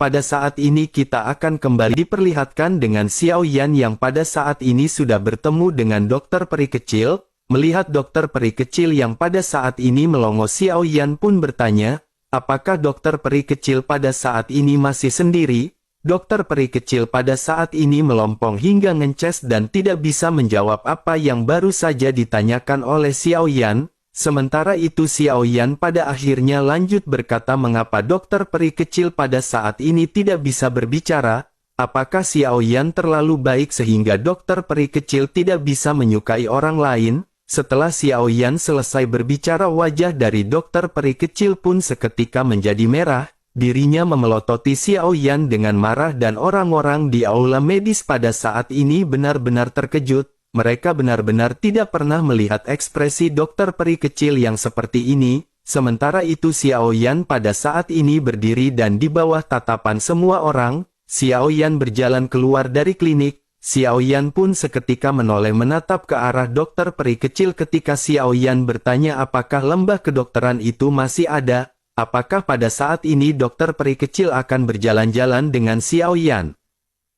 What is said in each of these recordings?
Pada saat ini kita akan kembali diperlihatkan dengan Xiao Yan yang pada saat ini sudah bertemu dengan dokter peri kecil. Melihat dokter peri kecil yang pada saat ini melongo, Xiao Yan pun bertanya, apakah dokter peri kecil pada saat ini masih sendiri? Dokter peri kecil pada saat ini melompong hingga ngences dan tidak bisa menjawab apa yang baru saja ditanyakan oleh Xiao Yan. Sementara itu Xiao Yan pada akhirnya lanjut berkata, mengapa dokter peri kecil pada saat ini tidak bisa berbicara? Apakah Xiao Yan terlalu baik sehingga dokter peri kecil tidak bisa menyukai orang lain? Setelah Xiao Yan selesai berbicara, wajah dari dokter peri kecil pun seketika menjadi merah. Dirinya memelototi Xiao Yan dengan marah dan orang-orang di aula medis pada saat ini benar-benar terkejut. Mereka benar-benar tidak pernah melihat ekspresi dokter peri kecil yang seperti ini. Sementara itu Xiao Yan pada saat ini berdiri dan di bawah tatapan semua orang, Xiao Yan berjalan keluar dari klinik. Xiao Yan pun seketika menoleh menatap ke arah dokter peri kecil ketika Xiao Yan bertanya apakah lembah kedokteran itu masih ada. Apakah pada saat ini dokter peri kecil akan berjalan-jalan dengan Xiao Yan?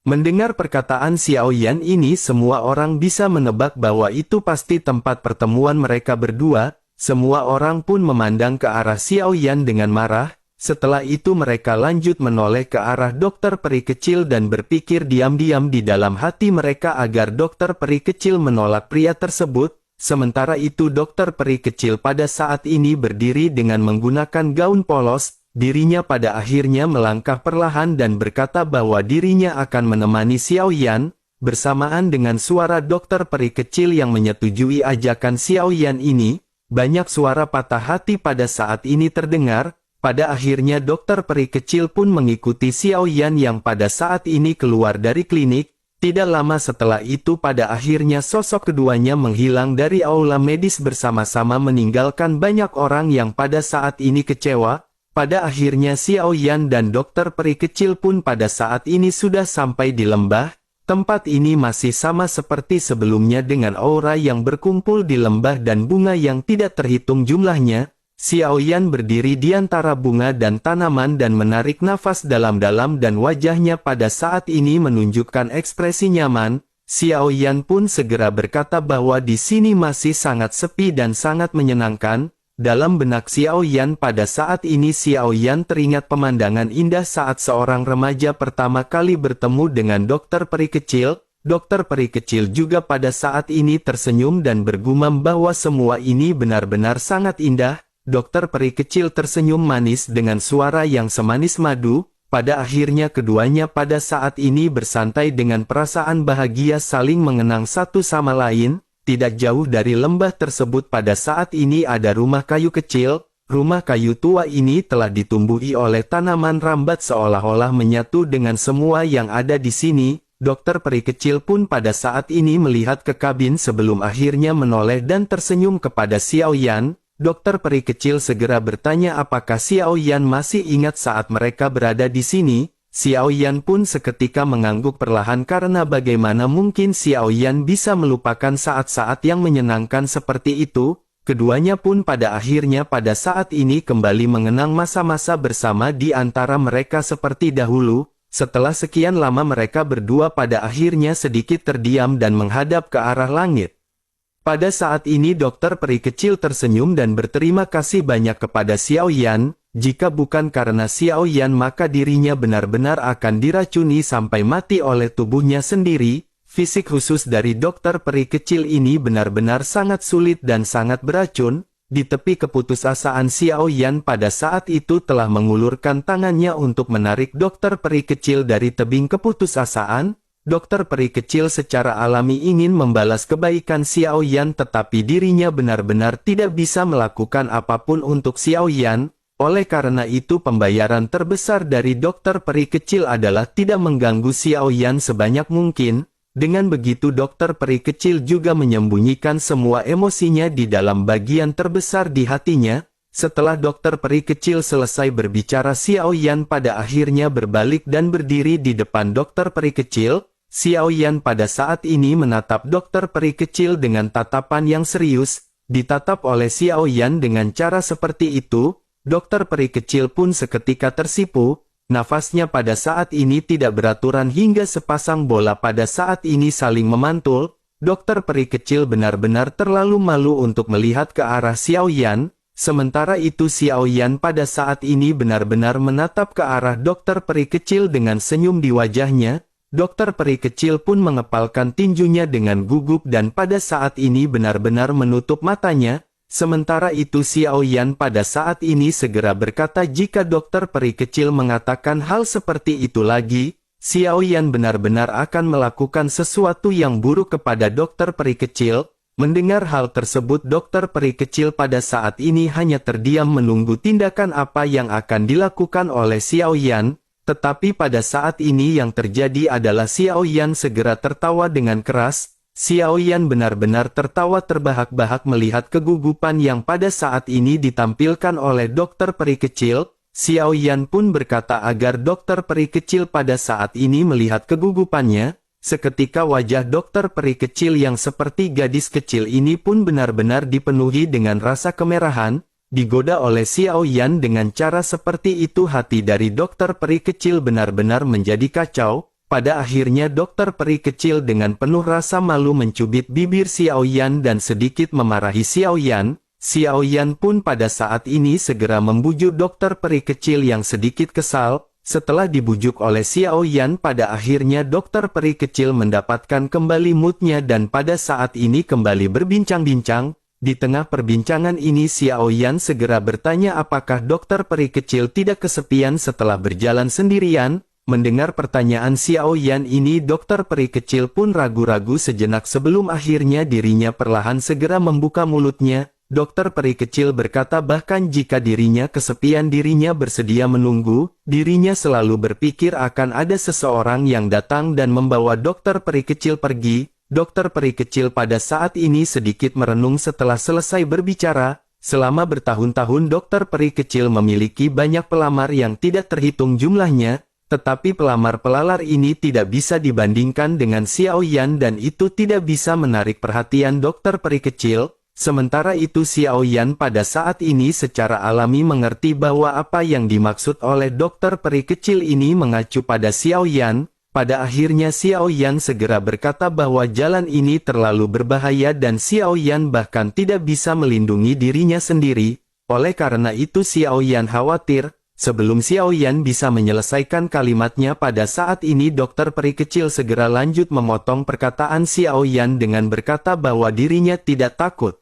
Mendengar perkataan Xiao Yan ini, semua orang bisa menebak bahwa itu pasti tempat pertemuan mereka berdua. Semua orang pun memandang ke arah Xiao Yan dengan marah. Setelah itu mereka lanjut menoleh ke arah dokter peri kecil dan berpikir diam-diam di dalam hati mereka agar dokter peri kecil menolak pria tersebut. Sementara itu dokter peri kecil pada saat ini berdiri dengan menggunakan gaun polos. Dirinya pada akhirnya melangkah perlahan dan berkata bahwa dirinya akan menemani Xiao Yan. Bersamaan dengan suara dokter peri kecil yang menyetujui ajakan Xiao Yan ini, banyak suara patah hati pada saat ini terdengar. Pada akhirnya dokter peri kecil pun mengikuti Xiao Yan yang pada saat ini keluar dari klinik. Tidak lama setelah itu pada akhirnya sosok keduanya menghilang dari aula medis bersama-sama, meninggalkan banyak orang yang pada saat ini kecewa. Pada akhirnya Xiao Yan dan dokter peri kecil pun pada saat ini sudah sampai di lembah. Tempat ini masih sama seperti sebelumnya dengan aura yang berkumpul di lembah dan bunga yang tidak terhitung jumlahnya. Xiao Yan berdiri di antara bunga dan tanaman dan menarik nafas dalam-dalam dan wajahnya pada saat ini menunjukkan ekspresi nyaman. Xiao Yan pun segera berkata bahwa di sini masih sangat sepi dan sangat menyenangkan. Dalam benak Xiao Yan pada saat ini Xiao Yan teringat pemandangan indah saat seorang remaja pertama kali bertemu dengan dokter peri kecil. Dokter peri kecil juga pada saat ini tersenyum dan bergumam bahwa semua ini benar-benar sangat indah. Dokter peri kecil tersenyum manis dengan suara yang semanis madu. Pada akhirnya keduanya pada saat ini bersantai dengan perasaan bahagia saling mengenang satu sama lain. Tidak jauh dari lembah tersebut pada saat ini ada rumah kayu kecil. Rumah kayu tua ini telah ditumbuhi oleh tanaman rambat seolah-olah menyatu dengan semua yang ada di sini. Dokter peri kecil pun pada saat ini melihat ke kabin sebelum akhirnya menoleh dan tersenyum kepada Xiao Yan. Dokter peri kecil segera bertanya apakah Xiao Yan masih ingat saat mereka berada di sini. Xiao Yan pun seketika mengangguk perlahan karena bagaimana mungkin Xiao Yan bisa melupakan saat-saat yang menyenangkan seperti itu. Keduanya pun pada akhirnya pada saat ini kembali mengenang masa-masa bersama di antara mereka seperti dahulu. Setelah sekian lama mereka berdua pada akhirnya sedikit terdiam dan menghadap ke arah langit. Pada saat ini dokter peri kecil tersenyum dan berterima kasih banyak kepada Xiao Yan. Jika bukan karena Xiao Yan maka dirinya benar-benar akan diracuni sampai mati oleh tubuhnya sendiri. Fisik khusus dari dokter peri kecil ini benar-benar sangat sulit dan sangat beracun. Di tepi keputusasaan Xiao Yan pada saat itu telah mengulurkan tangannya untuk menarik dokter peri kecil dari tebing keputusasaan. Dokter peri kecil secara alami ingin membalas kebaikan Xiao Yan tetapi dirinya benar-benar tidak bisa melakukan apapun untuk Xiao Yan. Oleh karena itu pembayaran terbesar dari dokter peri kecil adalah tidak mengganggu Xiao Yan sebanyak mungkin. Dengan begitu dokter peri kecil juga menyembunyikan semua emosinya di dalam bagian terbesar di hatinya. Setelah dokter peri kecil selesai berbicara Xiao Yan pada akhirnya berbalik dan berdiri di depan dokter peri kecil. Xiao Yan pada saat ini menatap dokter peri kecil dengan tatapan yang serius. Ditatap oleh Xiao Yan dengan cara seperti itu. Dokter peri kecil pun seketika tersipu. nafasnya pada saat ini tidak beraturan hingga sepasang bola pada saat ini saling memantul. Dokter peri kecil benar-benar terlalu malu untuk melihat ke arah Xiao Yan. Sementara itu Xiao Yan pada saat ini benar-benar menatap ke arah dokter peri kecil dengan senyum di wajahnya. Dokter peri kecil pun mengepalkan tinjunya dengan gugup dan pada saat ini benar-benar menutup matanya. Sementara itu Xiao Yan pada saat ini segera berkata jika dokter peri kecil mengatakan hal seperti itu lagi, Xiao Yan benar-benar akan melakukan sesuatu yang buruk kepada dokter peri kecil. Mendengar hal tersebut dokter peri kecil pada saat ini hanya terdiam menunggu tindakan apa yang akan dilakukan oleh Xiao Yan. Tetapi pada saat ini yang terjadi adalah Xiao Yan segera tertawa dengan keras. Xiao Yan benar-benar tertawa terbahak-bahak melihat kegugupan yang pada saat ini ditampilkan oleh dokter peri kecil. Xiao Yan pun berkata agar dokter peri kecil pada saat ini melihat kegugupannya. Seketika wajah dokter peri kecil yang seperti gadis kecil ini pun benar-benar dipenuhi dengan rasa kemerahan. Digoda oleh Xiao Yan dengan cara seperti itu hati dari dokter peri kecil benar-benar menjadi kacau. Pada akhirnya dokter peri kecil dengan penuh rasa malu mencubit bibir Xiao Yan dan sedikit memarahi Xiao Yan. Xiao Yan pun pada saat ini segera membujuk dokter peri kecil yang sedikit kesal. Setelah dibujuk oleh Xiao Yan pada akhirnya dokter peri kecil mendapatkan kembali moodnya dan pada saat ini kembali berbincang-bincang. Di tengah perbincangan ini Xiao Yan segera bertanya apakah dokter peri kecil tidak kesepian setelah berjalan sendirian. Mendengar pertanyaan Xiao Yan ini dokter peri kecil pun ragu-ragu sejenak sebelum akhirnya dirinya perlahan segera membuka mulutnya. Dokter peri kecil berkata bahkan jika dirinya kesepian dirinya bersedia menunggu. Dirinya selalu berpikir akan ada seseorang yang datang dan membawa dokter peri kecil pergi. Dokter peri kecil pada saat ini sedikit merenung setelah selesai berbicara. Selama bertahun-tahun dokter peri kecil memiliki banyak pelamar yang tidak terhitung jumlahnya, tetapi pelamar-pelalar ini tidak bisa dibandingkan dengan Xiao Yan dan itu tidak bisa menarik perhatian dokter peri kecil. Sementara itu Xiao Yan pada saat ini secara alami mengerti bahwa apa yang dimaksud oleh dokter peri kecil ini mengacu pada Xiao Yan. Pada akhirnya Xiao Yan segera berkata bahwa jalan ini terlalu berbahaya dan Xiao Yan bahkan tidak bisa melindungi dirinya sendiri. Oleh karena itu Xiao Yan khawatir. Sebelum Xiao Yan bisa menyelesaikan kalimatnya pada saat ini dokter peri kecil segera lanjut memotong perkataan Xiao Yan dengan berkata bahwa dirinya tidak takut.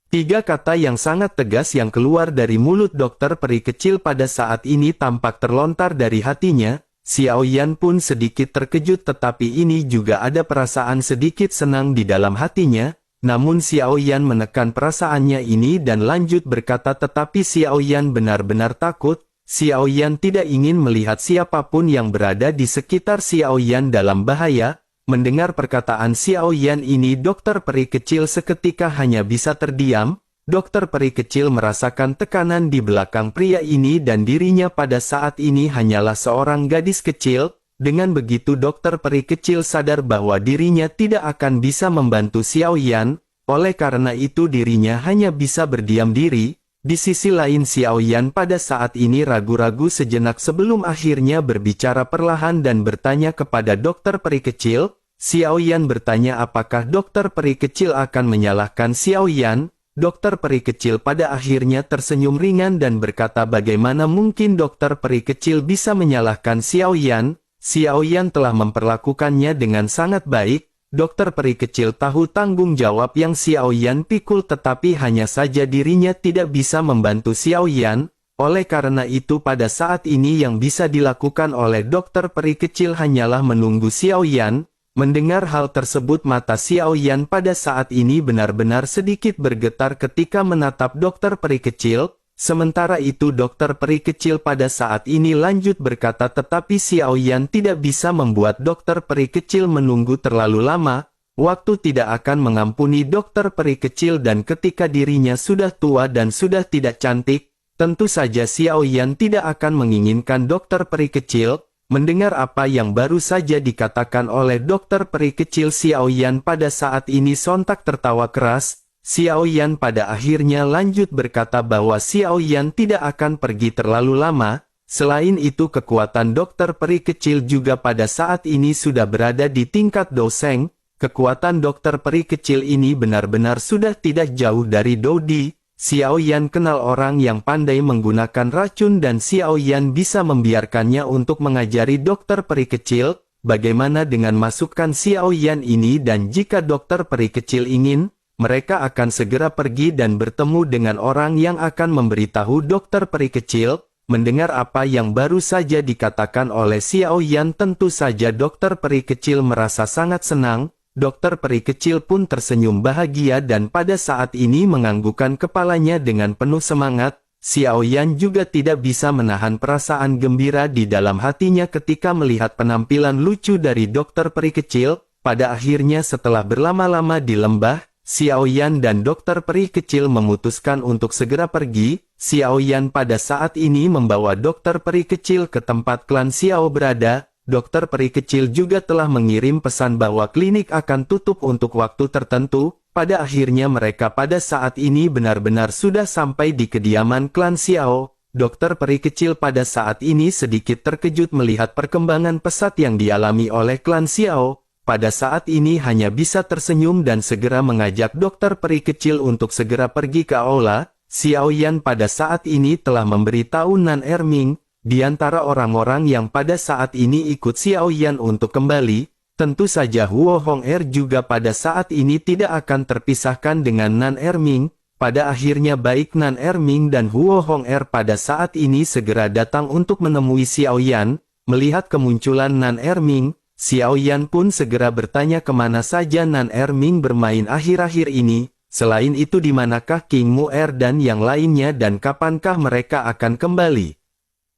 Tiga kata yang sangat tegas yang keluar dari mulut dokter peri kecil pada saat ini tampak terlontar dari hatinya. Xiao Yan pun sedikit terkejut tetapi ini juga ada perasaan sedikit senang di dalam hatinya. Namun Xiao Yan menekan perasaannya ini dan lanjut berkata tetapi Xiao Yan benar-benar takut. Xiao Yan tidak ingin melihat siapapun yang berada di sekitar Xiao Yan dalam bahaya. Mendengar perkataan Xiao Yan ini dokter peri kecil seketika hanya bisa terdiam. Dokter peri kecil merasakan tekanan di belakang pria ini dan dirinya pada saat ini hanyalah seorang gadis kecil. Dengan begitu dokter peri kecil sadar bahwa dirinya tidak akan bisa membantu Xiao Yan. Oleh karena itu dirinya hanya bisa berdiam diri. Di sisi lain Xiao Yan pada saat ini ragu-ragu sejenak sebelum akhirnya berbicara perlahan dan bertanya kepada dokter peri kecil. Xiao Yan bertanya apakah dokter peri kecil akan menyalahkan Xiao Yan. Dokter peri kecil pada akhirnya tersenyum ringan dan berkata bagaimana mungkin dokter peri kecil bisa menyalahkan Xiao Yan. Xiao Yan telah memperlakukannya dengan sangat baik. Dokter peri kecil tahu tanggung jawab yang Xiao Yan pikul tetapi hanya saja dirinya tidak bisa membantu Xiao Yan. Oleh karena itu pada saat ini yang bisa dilakukan oleh dokter peri kecil hanyalah menunggu Xiao Yan. Mendengar hal tersebut mata Xiao Yan pada saat ini benar-benar sedikit bergetar ketika menatap dokter peri kecil. Sementara itu dokter peri kecil pada saat ini lanjut berkata tetapi Xiao Yan tidak bisa membuat dokter peri kecil menunggu terlalu lama. Waktu tidak akan mengampuni dokter peri kecil dan ketika dirinya sudah tua dan sudah tidak cantik, tentu saja Xiao Yan tidak akan menginginkan dokter peri kecil. Mendengar apa yang baru saja dikatakan oleh dokter peri kecil Xiao Yan pada saat ini sontak tertawa keras. Xiao Yan pada akhirnya lanjut berkata bahwa Xiao Yan tidak akan pergi terlalu lama. Selain itu kekuatan dokter peri kecil juga pada saat ini sudah berada di tingkat Doseng. Kekuatan dokter peri kecil ini benar-benar sudah tidak jauh dari Dodi. Xiao Yan kenal orang yang pandai menggunakan racun dan Xiao Yan bisa membiarkannya untuk mengajari dokter peri kecil. Bagaimana dengan masukan Xiao Yan ini, dan jika dokter peri kecil ingin, mereka akan segera pergi dan bertemu dengan orang yang akan memberitahu dokter peri kecil. Mendengar apa yang baru saja dikatakan oleh Xiao Yan, tentu saja dokter peri kecil merasa sangat senang. Dokter peri kecil pun tersenyum bahagia dan pada saat ini menganggukkan kepalanya dengan penuh semangat. Xiao Yan juga tidak bisa menahan perasaan gembira di dalam hatinya ketika melihat penampilan lucu dari dokter peri kecil. Pada akhirnya setelah berlama-lama di lembah, Xiao Yan dan dokter peri kecil memutuskan untuk segera pergi. Xiao Yan pada saat ini membawa dokter peri kecil ke tempat klan Xiao berada. Dokter peri kecil juga telah mengirim pesan bahwa klinik akan tutup untuk waktu tertentu. Pada akhirnya mereka pada saat ini benar-benar sudah sampai di kediaman klan Xiao. Dokter peri kecil pada saat ini sedikit terkejut melihat perkembangan pesat yang dialami oleh klan Xiao. Pada saat ini hanya bisa tersenyum dan segera mengajak dokter peri kecil untuk segera pergi ke aula. Xiao Yan pada saat ini telah memberitahu Nan Erming, di antara orang-orang yang pada saat ini ikut Xiao Yan untuk kembali, tentu saja Huo Hong'er juga pada saat ini tidak akan terpisahkan dengan Nan Erming. Pada akhirnya baik Nan Erming dan Huo Hong'er pada saat ini segera datang untuk menemui Xiao Yan. Melihat kemunculan Nan Erming, Xiao Yan pun segera bertanya kemana saja Nan Erming bermain akhir-akhir ini. Selain itu di manakah King Mu'er dan yang lainnya dan kapankah mereka akan kembali?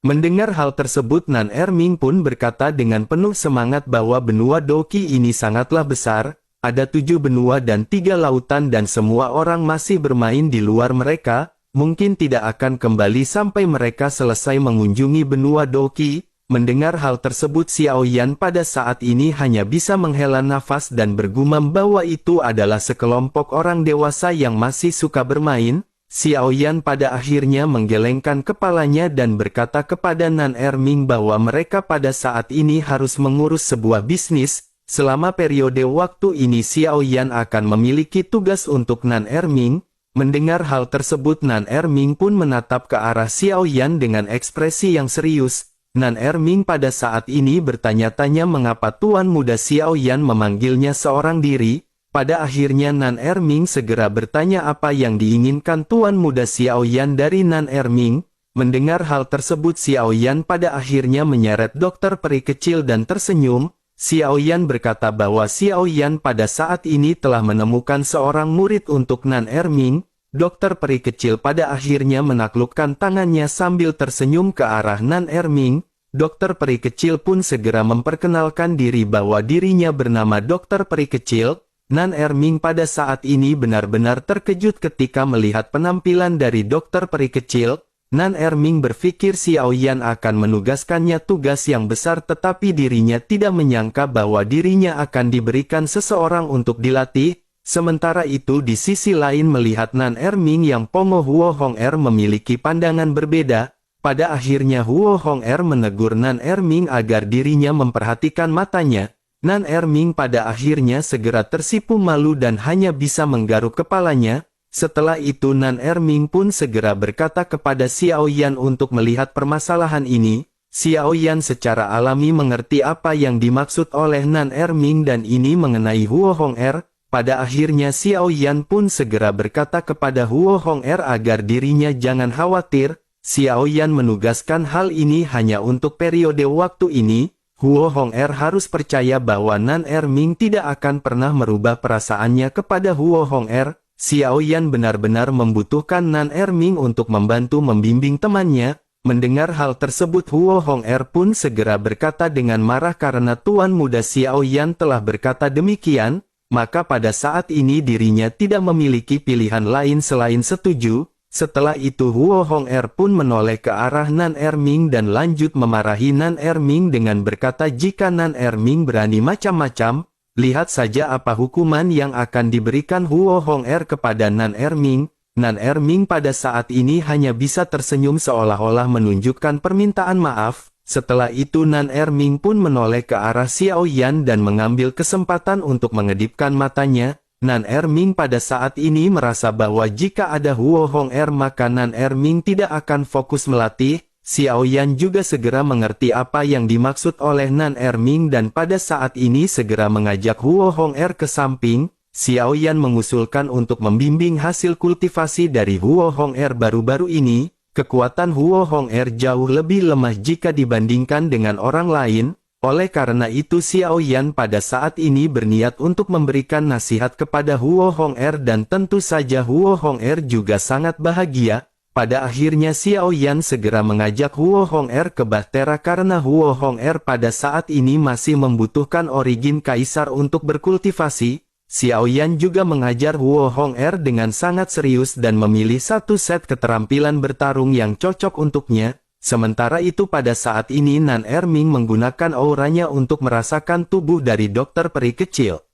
Mendengar hal tersebut Nan Erming pun berkata dengan penuh semangat bahwa benua Doqi ini sangatlah besar, ada 7 benua dan 3 lautan dan semua orang masih bermain di luar mereka, mungkin tidak akan kembali sampai mereka selesai mengunjungi benua Doqi. Mendengar hal tersebut Xiao Yan pada saat ini hanya bisa menghela nafas dan bergumam bahwa itu adalah sekelompok orang dewasa yang masih suka bermain. Xiao Yan pada akhirnya menggelengkan kepalanya dan berkata kepada Nan Erming bahwa mereka pada saat ini harus mengurus sebuah bisnis. Selama periode waktu ini Xiao Yan akan memiliki tugas untuk Nan Erming. Mendengar hal tersebut Nan Erming pun menatap ke arah Xiao Yan dengan ekspresi yang serius. Nan Erming pada saat ini bertanya-tanya mengapa Tuan Muda Xiao Yan memanggilnya seorang diri. Pada akhirnya Nan Erming segera bertanya apa yang diinginkan Tuan Muda Xiao Yan dari Nan Erming. Mendengar hal tersebut Xiao Yan pada akhirnya menyeret dokter peri kecil dan tersenyum. Xiao Yan berkata bahwa Xiao Yan pada saat ini telah menemukan seorang murid untuk Nan Erming. Dokter peri kecil pada akhirnya menaklukkan tangannya sambil tersenyum ke arah Nan Erming. Dokter peri kecil pun segera memperkenalkan diri bahwa dirinya bernama Dokter Peri Kecil. Nan Erming pada saat ini benar-benar terkejut ketika melihat penampilan dari Dokter Peri Kecil. Nan Erming berpikir Xiao Yan akan menugaskannya tugas yang besar tetapi dirinya tidak menyangka bahwa dirinya akan diberikan seseorang untuk dilatih. Sementara itu di sisi lain melihat Nan Erming yang pongo Huo Hong'er memiliki pandangan berbeda. Pada akhirnya Huo Hong'er menegur Nan Erming agar dirinya memperhatikan matanya. Nan Erming pada akhirnya segera tersipu malu dan hanya bisa menggaruk kepalanya. Setelah itu Nan Erming pun segera berkata kepada Xiao Yan untuk melihat permasalahan ini. Xiao Yan secara alami mengerti apa yang dimaksud oleh Nan Erming dan ini mengenai Huo Hong'er. Pada akhirnya Xiao Yan pun segera berkata kepada Huo Hong'er agar dirinya jangan khawatir. Xiao Yan menugaskan hal ini hanya untuk periode waktu ini. Huo Hong'er harus percaya bahwa Nan Erming tidak akan pernah merubah perasaannya kepada Huo Hong'er. Xiao Yan benar-benar membutuhkan Nan Erming untuk membantu membimbing temannya. Mendengar hal tersebut Huo Hong'er pun segera berkata dengan marah karena Tuan Muda Xiao Yan telah berkata demikian. Maka pada saat ini dirinya tidak memiliki pilihan lain selain setuju. Setelah itu Huo Hong'er pun menoleh ke arah Nan Erming dan lanjut memarahi Nan Erming dengan berkata jika Nan Erming berani macam-macam, lihat saja apa hukuman yang akan diberikan Huo Hong'er kepada Nan Erming. Nan Erming pada saat ini hanya bisa tersenyum seolah-olah menunjukkan permintaan maaf. Setelah itu Nan Erming pun menoleh ke arah Xiao Yan dan mengambil kesempatan untuk mengedipkan matanya. Nan Erming pada saat ini merasa bahwa jika ada Huo Hong'er maka Nan Erming tidak akan fokus melatih. Xiao Yan juga segera mengerti apa yang dimaksud oleh Nan Erming dan pada saat ini segera mengajak Huo Hong'er ke samping. Xiao Yan mengusulkan untuk membimbing hasil kultivasi dari Huo Hong'er baru-baru ini. Kekuatan Huo Hong'er jauh lebih lemah jika dibandingkan dengan orang lain. Oleh karena itu Xiao Yan pada saat ini berniat untuk memberikan nasihat kepada Huo Hong'er dan tentu saja Huo Hong'er juga sangat bahagia. Pada akhirnya Xiao Yan segera mengajak Huo Hong'er ke Bahtera karena Huo Hong'er pada saat ini masih membutuhkan origin kaisar untuk berkultivasi. Xiao Yan juga mengajar Huo Hong'er dengan sangat serius dan memilih satu set keterampilan bertarung yang cocok untuknya. Sementara itu pada saat ini Nan Erming menggunakan auranya untuk merasakan tubuh dari dokter peri kecil.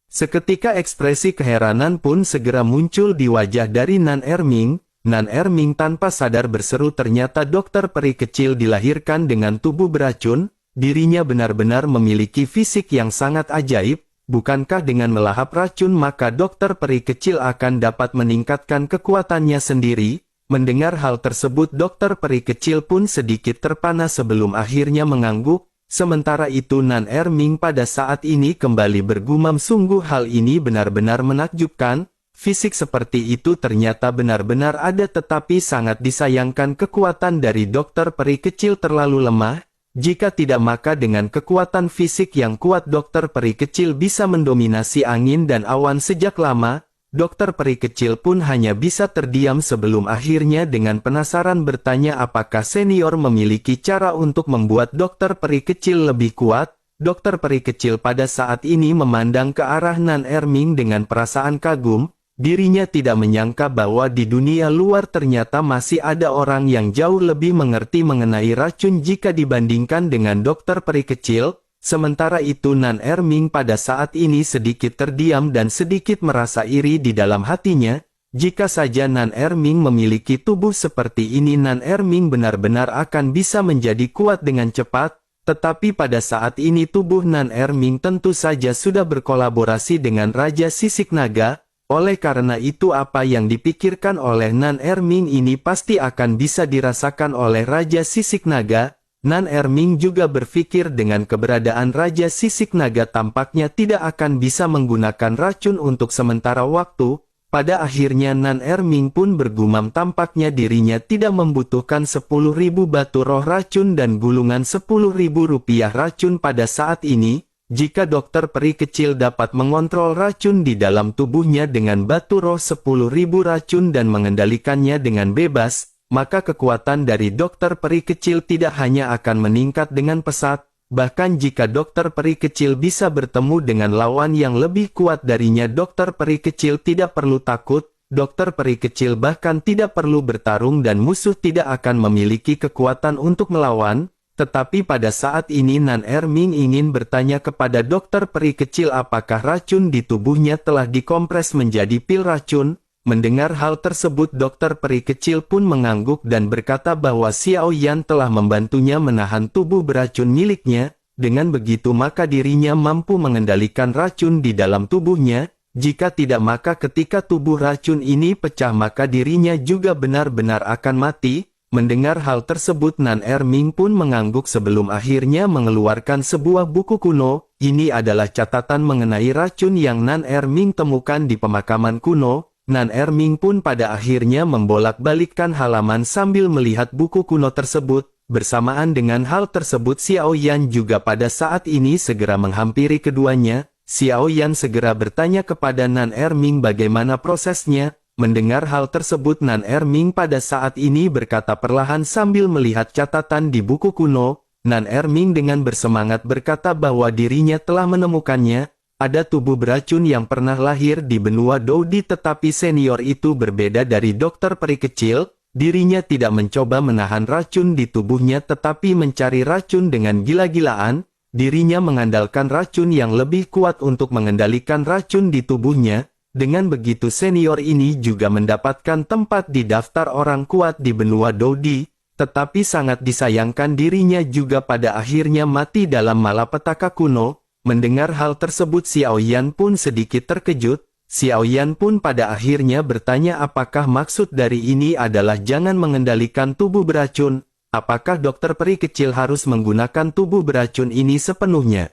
Seketika ekspresi keheranan pun segera muncul di wajah dari Nan Erming. Nan Erming tanpa sadar berseru ternyata dokter peri kecil dilahirkan dengan tubuh beracun. Dirinya benar-benar memiliki fisik yang sangat ajaib. Bukankah dengan melahap racun maka dokter peri kecil akan dapat meningkatkan kekuatannya sendiri? Mendengar hal tersebut dokter peri kecil pun sedikit terpana sebelum akhirnya mengangguk. Sementara itu Nan Erming pada saat ini kembali bergumam sungguh hal ini benar-benar menakjubkan. Fisik seperti itu ternyata benar-benar ada tetapi sangat disayangkan kekuatan dari dokter peri kecil terlalu lemah. Jika tidak maka dengan kekuatan fisik yang kuat dokter peri kecil bisa mendominasi angin dan awan sejak lama. Dokter peri kecil pun hanya bisa terdiam sebelum akhirnya dengan penasaran bertanya apakah senior memiliki cara untuk membuat dokter peri kecil lebih kuat. Dokter peri kecil pada saat ini memandang ke arah Nan Erming dengan perasaan kagum. Dirinya tidak menyangka bahwa di dunia luar ternyata masih ada orang yang jauh lebih mengerti mengenai racun jika dibandingkan dengan dokter peri kecil. Sementara itu Nan Erming pada saat ini sedikit terdiam dan sedikit merasa iri di dalam hatinya. Jika saja Nan Erming memiliki tubuh seperti ini Nan Erming benar-benar akan bisa menjadi kuat dengan cepat. Tetapi pada saat ini tubuh Nan Erming tentu saja sudah berkolaborasi dengan Raja Sisik Naga. Oleh karena itu apa yang dipikirkan oleh Nan Erming ini pasti akan bisa dirasakan oleh Raja Sisik Naga. Nan Erming juga berpikir dengan keberadaan Raja Sisik Naga tampaknya tidak akan bisa menggunakan racun untuk sementara waktu. Pada akhirnya Nan Erming pun bergumam tampaknya dirinya tidak membutuhkan 10.000 batu roh racun dan gulungan 10.000 rupiah racun pada saat ini. Jika dokter peri kecil dapat mengontrol racun di dalam tubuhnya dengan batu roh 10.000 racun dan mengendalikannya dengan bebas, maka kekuatan dari dokter peri kecil tidak hanya akan meningkat dengan pesat, bahkan jika dokter peri kecil bisa bertemu dengan lawan yang lebih kuat darinya dokter peri kecil tidak perlu takut, dokter peri kecil bahkan tidak perlu bertarung dan musuh tidak akan memiliki kekuatan untuk melawan. Tetapi pada saat ini Nan Erming ingin bertanya kepada dokter peri kecil apakah racun di tubuhnya telah dikompres menjadi pil racun. Mendengar hal tersebut dokter peri kecil pun mengangguk dan berkata bahwa Xiao Yan telah membantunya menahan tubuh beracun miliknya. Dengan begitu maka dirinya mampu mengendalikan racun di dalam tubuhnya. Jika tidak maka ketika tubuh racun ini pecah maka dirinya juga benar-benar akan mati. Mendengar hal tersebut Nan Erming pun mengangguk sebelum akhirnya mengeluarkan sebuah buku kuno. Ini adalah catatan mengenai racun yang Nan Erming temukan di pemakaman kuno. Nan Erming pun pada akhirnya membolak-balikkan halaman sambil melihat buku kuno tersebut. Bersamaan dengan hal tersebut Xiao Yan juga pada saat ini segera menghampiri keduanya. Xiao Yan segera bertanya kepada Nan Erming bagaimana prosesnya. Mendengar hal tersebut Nan Erming pada saat ini berkata perlahan sambil melihat catatan di buku kuno. Nan Erming dengan bersemangat berkata bahwa dirinya telah menemukannya. Ada tubuh beracun yang pernah lahir di benua Doudi tetapi senior itu berbeda dari dokter peri kecil. Dirinya tidak mencoba menahan racun di tubuhnya tetapi mencari racun dengan gila-gilaan. Dirinya mengandalkan racun yang lebih kuat untuk mengendalikan racun di tubuhnya. Dengan begitu senior ini juga mendapatkan tempat di daftar orang kuat di benua Dodi, tetapi sangat disayangkan dirinya juga pada akhirnya mati dalam malapetaka kuno. Mendengar hal tersebut Xiao Yan pun sedikit terkejut. Xiao Yan pun pada akhirnya bertanya apakah maksud dari ini adalah jangan mengendalikan tubuh beracun. Apakah dokter peri kecil harus menggunakan tubuh beracun ini sepenuhnya?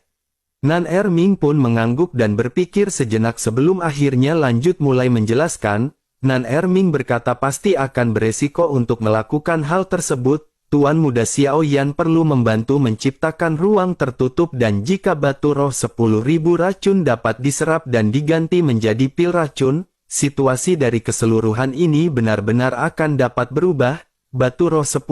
Nan Erming pun mengangguk dan berpikir sejenak sebelum akhirnya lanjut mulai menjelaskan. Nan Erming berkata pasti akan beresiko untuk melakukan hal tersebut. Tuan muda Xiao Yan perlu membantu menciptakan ruang tertutup dan jika batu roh 10.000 racun dapat diserap dan diganti menjadi pil racun, situasi dari keseluruhan ini benar-benar akan dapat berubah. Batu roh 10.000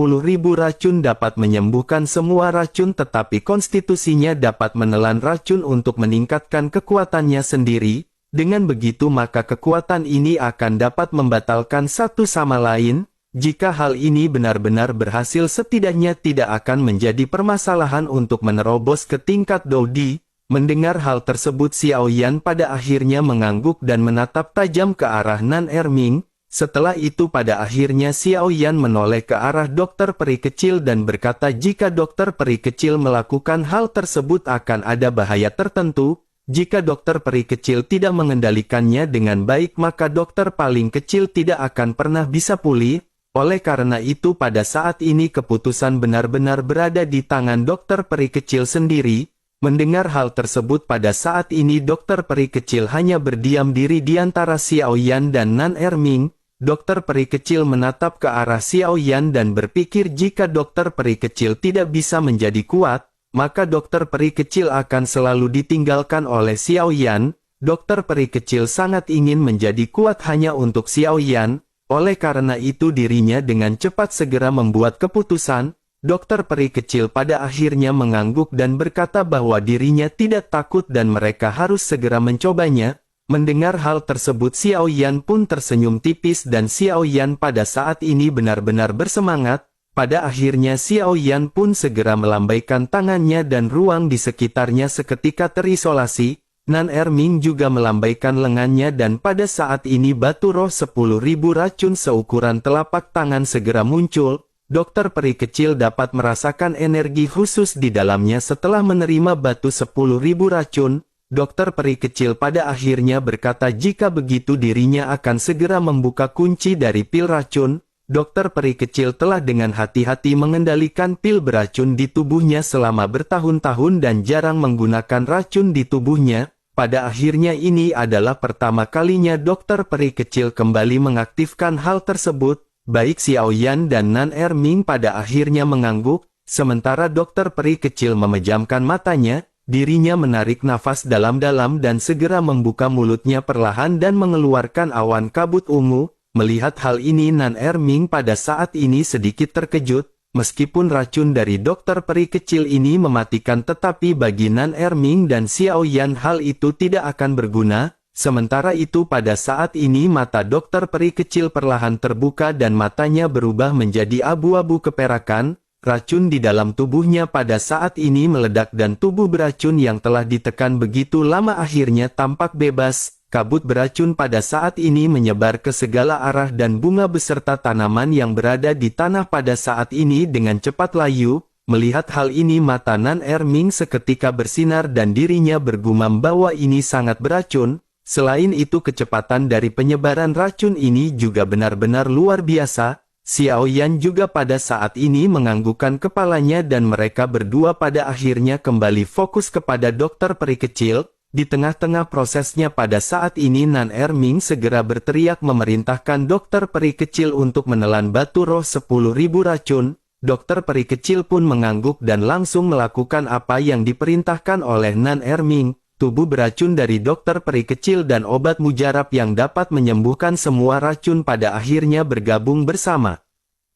racun dapat menyembuhkan semua racun tetapi konstitusinya dapat menelan racun untuk meningkatkan kekuatannya sendiri. Dengan begitu maka kekuatan ini akan dapat membatalkan satu sama lain. Jika hal ini benar-benar berhasil setidaknya tidak akan menjadi permasalahan untuk menerobos ke tingkat Dodi. Mendengar hal tersebut Xiao Yan pada akhirnya mengangguk dan menatap tajam ke arah Nan Erming. Setelah itu pada akhirnya Xiao Yan menoleh ke arah dokter peri kecil dan berkata jika dokter peri kecil melakukan hal tersebut akan ada bahaya tertentu. Jika dokter peri kecil tidak mengendalikannya dengan baik maka dokter paling kecil tidak akan pernah bisa pulih. Oleh karena itu pada saat ini keputusan benar-benar berada di tangan dokter peri kecil sendiri. Mendengar hal tersebut pada saat ini dokter peri kecil hanya berdiam diri di antara Xiao Yan dan Nan Erming. Dokter peri kecil menatap ke arah Xiao Yan dan berpikir jika dokter peri kecil tidak bisa menjadi kuat, maka dokter peri kecil akan selalu ditinggalkan oleh Xiao Yan. Dokter peri kecil sangat ingin menjadi kuat hanya untuk Xiao Yan. Oleh karena itu dirinya dengan cepat segera membuat keputusan. Dokter peri kecil pada akhirnya mengangguk dan berkata bahwa dirinya tidak takut dan mereka harus segera mencobanya. Mendengar hal tersebut Xiao Yan pun tersenyum tipis dan Xiao Yan pada saat ini benar-benar bersemangat. Pada akhirnya Xiao Yan pun segera melambaikan tangannya dan ruang di sekitarnya seketika terisolasi. Nan Erming juga melambaikan lengannya dan pada saat ini batu roh 10.000 racun seukuran telapak tangan segera muncul. Dokter peri kecil dapat merasakan energi khusus di dalamnya setelah menerima batu 10.000 racun. Dokter peri kecil pada akhirnya berkata jika begitu dirinya akan segera membuka kunci dari pil racun. Dokter peri kecil telah dengan hati-hati mengendalikan pil beracun di tubuhnya selama bertahun-tahun dan jarang menggunakan racun di tubuhnya. Pada akhirnya ini adalah pertama kalinya dokter peri kecil kembali mengaktifkan hal tersebut. Baik Xiao Yan dan Nan Erming pada akhirnya mengangguk, sementara dokter peri kecil memejamkan matanya, dirinya menarik nafas dalam-dalam dan segera membuka mulutnya perlahan dan mengeluarkan awan kabut ungu. Melihat hal ini Nan Erming pada saat ini sedikit terkejut. Meskipun racun dari dokter peri kecil ini mematikan tetapi bagi Nan Erming dan Xiao Yan hal itu tidak akan berguna. Sementara itu pada saat ini mata dokter peri kecil perlahan terbuka dan matanya berubah menjadi abu-abu keperakan. Racun di dalam tubuhnya pada saat ini meledak dan tubuh beracun yang telah ditekan begitu lama akhirnya tampak bebas. Kabut beracun pada saat ini menyebar ke segala arah dan bunga beserta tanaman yang berada di tanah pada saat ini dengan cepat layu. Melihat hal ini mata Nan Erming seketika bersinar dan dirinya bergumam bahwa ini sangat beracun. Selain itu kecepatan dari penyebaran racun ini juga benar-benar luar biasa. Xiao Yan juga pada saat ini menganggukkan kepalanya dan mereka berdua pada akhirnya kembali fokus kepada dokter peri kecil. Di tengah-tengah prosesnya pada saat ini Nan Erming segera berteriak memerintahkan dokter peri kecil untuk menelan batu roh 10.000 racun. Dokter peri kecil pun mengangguk dan langsung melakukan apa yang diperintahkan oleh Nan Erming. Tubuh beracun dari dokter peri kecil dan obat mujarab yang dapat menyembuhkan semua racun pada akhirnya bergabung bersama.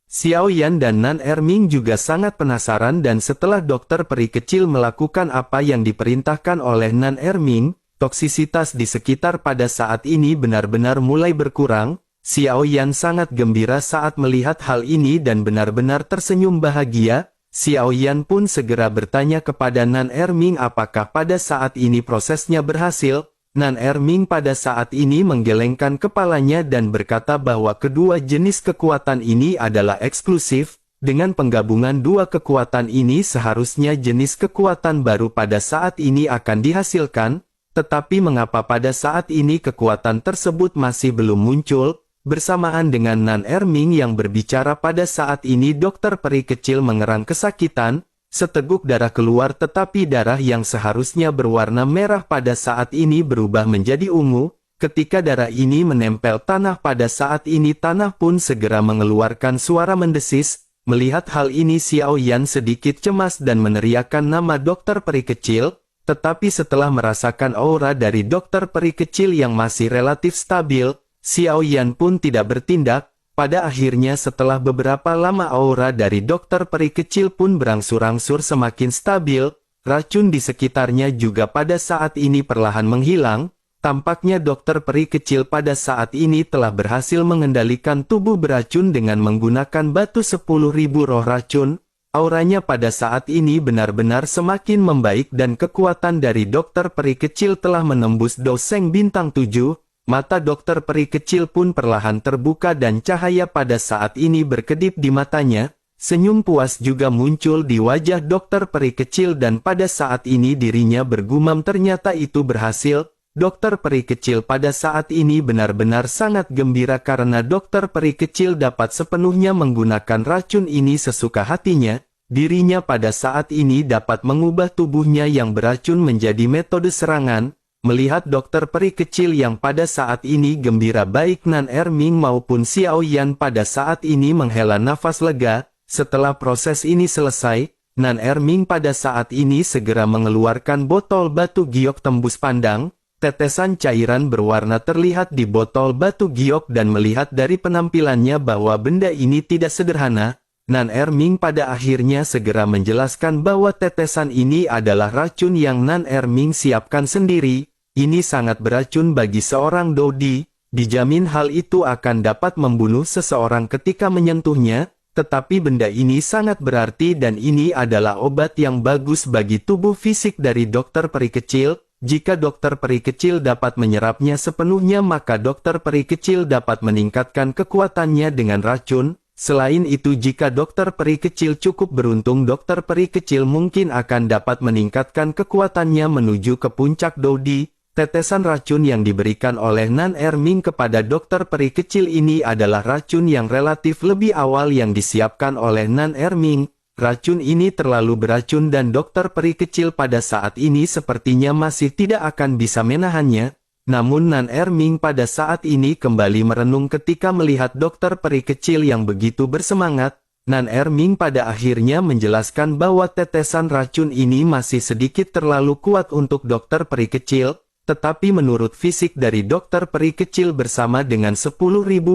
Xiao Yan dan Nan Erming juga sangat penasaran dan setelah dokter peri kecil melakukan apa yang diperintahkan oleh Nan Erming, toksisitas di sekitar pada saat ini benar-benar mulai berkurang. Xiao Yan sangat gembira saat melihat hal ini dan benar-benar tersenyum bahagia. Xiao Yan pun segera bertanya kepada Nan Erming apakah pada saat ini prosesnya berhasil. Nan Erming pada saat ini menggelengkan kepalanya dan berkata bahwa kedua jenis kekuatan ini adalah eksklusif. Dengan penggabungan dua kekuatan ini seharusnya jenis kekuatan baru pada saat ini akan dihasilkan, tetapi mengapa pada saat ini kekuatan tersebut masih belum muncul? Bersamaan dengan Nan Erming yang berbicara pada saat ini, dokter peri kecil mengerang kesakitan. Seteguk darah keluar, tetapi darah yang seharusnya berwarna merah pada saat ini berubah menjadi ungu. Ketika darah ini menempel tanah pada saat ini, tanah pun segera mengeluarkan suara mendesis. Melihat hal ini, Xiao Yan sedikit cemas dan meneriakkan nama dokter peri kecil. Tetapi setelah merasakan aura dari dokter peri kecil yang masih relatif stabil, Xiao Yan pun tidak bertindak. Pada akhirnya setelah beberapa lama aura dari dokter peri kecil pun berangsur-angsur semakin stabil, racun di sekitarnya juga pada saat ini perlahan menghilang. Tampaknya dokter peri kecil pada saat ini telah berhasil mengendalikan tubuh beracun dengan menggunakan batu 10.000 roh racun. Auranya pada saat ini benar-benar semakin membaik dan kekuatan dari dokter peri kecil telah menembus doseng bintang 7. Mata dokter peri kecil pun perlahan terbuka dan cahaya pada saat ini berkedip di matanya. Senyum puas juga muncul di wajah dokter peri kecil dan pada saat ini dirinya bergumam, ternyata itu berhasil. Dokter peri kecil pada saat ini benar-benar sangat gembira karena dokter peri kecil dapat sepenuhnya menggunakan racun ini sesuka hatinya. Dirinya pada saat ini dapat mengubah tubuhnya yang beracun menjadi metode serangan. Melihat dokter peri kecil yang pada saat ini gembira, baik Nan Erming maupun Xiao Yan pada saat ini menghela nafas lega. Setelah proses ini selesai, Nan Erming pada saat ini segera mengeluarkan botol batu giok tembus pandang. Tetesan cairan berwarna terlihat di botol batu giok dan melihat dari penampilannya bahwa benda ini tidak sederhana. Nan Erming pada akhirnya segera menjelaskan bahwa tetesan ini adalah racun yang Nan Erming siapkan sendiri. Ini sangat beracun bagi seorang Dodi. Dijamin hal itu akan dapat membunuh seseorang ketika menyentuhnya. Tetapi benda ini sangat berarti dan ini adalah obat yang bagus bagi tubuh fisik dari dokter peri kecil. Jika dokter peri kecil dapat menyerapnya sepenuhnya, maka dokter peri kecil dapat meningkatkan kekuatannya dengan racun. Selain itu, jika dokter peri kecil cukup beruntung, dokter peri kecil mungkin akan dapat meningkatkan kekuatannya menuju ke puncak Dodi. Tetesan racun yang diberikan oleh Nan Erming kepada dokter peri kecil ini adalah racun yang relatif lebih awal yang disiapkan oleh Nan Erming. Racun ini terlalu beracun dan dokter peri kecil pada saat ini sepertinya masih tidak akan bisa menahannya. Namun Nan Erming pada saat ini kembali merenung ketika melihat dokter peri kecil yang begitu bersemangat. Nan Erming pada akhirnya menjelaskan bahwa tetesan racun ini masih sedikit terlalu kuat untuk dokter peri kecil, tetapi menurut fisik dari dokter peri kecil bersama dengan 10.000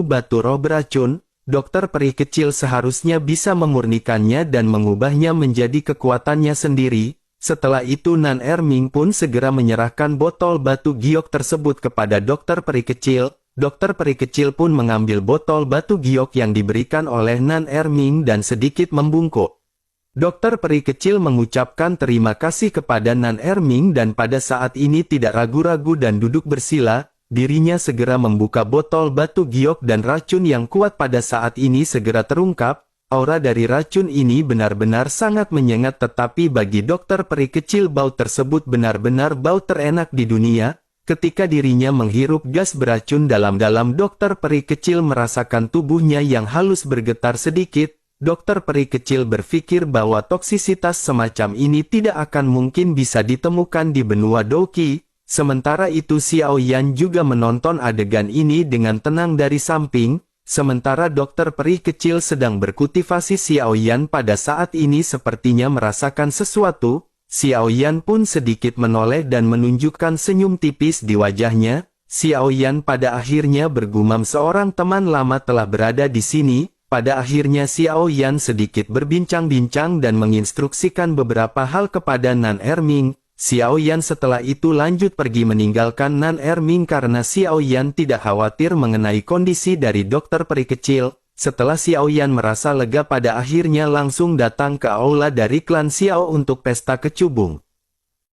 batu roh beracun, dokter peri kecil seharusnya bisa memurnikannya dan mengubahnya menjadi kekuatannya sendiri. Setelah itu Nan Erming pun segera menyerahkan botol batu giok tersebut kepada dokter peri kecil. Dokter peri kecil pun mengambil botol batu giok yang diberikan oleh Nan Erming dan sedikit membungkuk. Dokter peri kecil mengucapkan terima kasih kepada Nan Erming dan pada saat ini tidak ragu-ragu dan duduk bersila. Dirinya segera membuka botol batu giok dan racun yang kuat pada saat ini segera terungkap. Aura dari racun ini benar-benar sangat menyengat, tetapi bagi dokter peri kecil bau tersebut benar-benar bau terenak di dunia. Ketika dirinya menghirup gas beracun dalam-dalam, dokter peri kecil merasakan tubuhnya yang halus bergetar sedikit. Dokter peri kecil berpikir bahwa toksisitas semacam ini tidak akan mungkin bisa ditemukan di benua Doki. Sementara itu Xiao Yan juga menonton adegan ini dengan tenang dari samping. Sementara dokter peri kecil sedang berkultivasi, Xiao Yan pada saat ini sepertinya merasakan sesuatu. Xiao Yan pun sedikit menoleh dan menunjukkan senyum tipis di wajahnya. Xiao Yan pada akhirnya bergumam, seorang teman lama telah berada di sini. Pada akhirnya Xiao Yan sedikit berbincang-bincang dan menginstruksikan beberapa hal kepada Nan Erming. Xiao Yan setelah itu lanjut pergi meninggalkan Nan Erming karena Xiao Yan tidak khawatir mengenai kondisi dari dokter peri kecil. Setelah Xiao Yan merasa lega, pada akhirnya langsung datang ke aula dari klan Xiao untuk pesta kecubung.